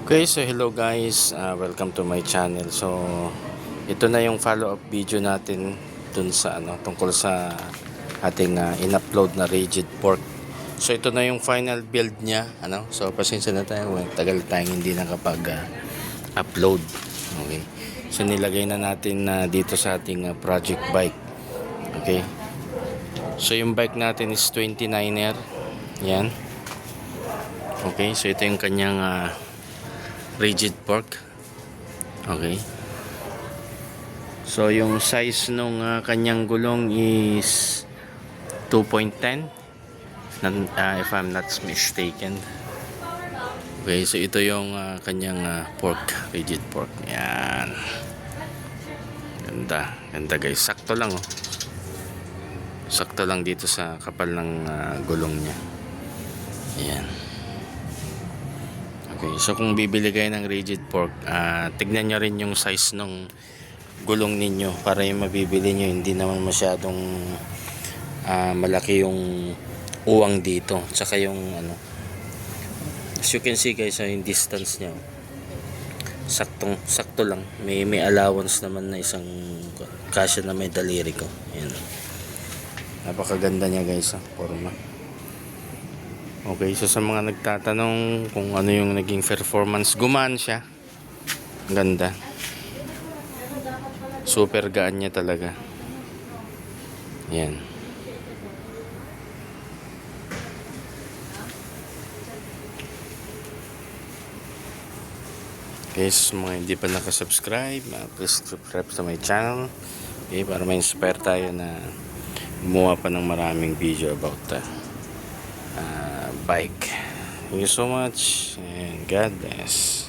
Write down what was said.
Okay, so hello guys, welcome to my channel. So ito na yung follow-up video natin dun sa tungkol sa ating in-upload na rigid fork. So ito na yung final build niya, So pasensya na tayo, tagal tayong hindi nakapag-upload. Okay. So nilagay na natin dito sa ating project bike. Okay. So yung bike natin is 29er. Yan. Okay, so ito yung kanyang rigid fork. Okay. So yung size nung kanyang gulong is 2.10 if I'm not mistaken. Okay, so ito yung kanyang fork, rigid fork. Yan. Ganda guys. Sakto lang oh. Sakto lang dito sa kapal ng gulong niya. Yan. Okay, so kung bibili kayo ng rigid fork, tignan nyo rin yung size ng gulong ninyo para yung mabibili nyo hindi naman masyadong malaki yung uwang dito. Tsaka yung as you can see guys, yung distance nya sakto lang. May allowance naman na isang kasya na may daliri ko. Ayan. Napakaganda niya guys, forma. Okay, so sa mga nagtatanong kung ano yung naging performance, gumaan siya. Ganda. Super gaan niya talaga. Yan. Okay, so mga hindi pa nakasubscribe, please subscribe sa my channel. Okay, para ma-inspire tayo na gumawa pa ng maraming video about bike. Thank you so much and God bless.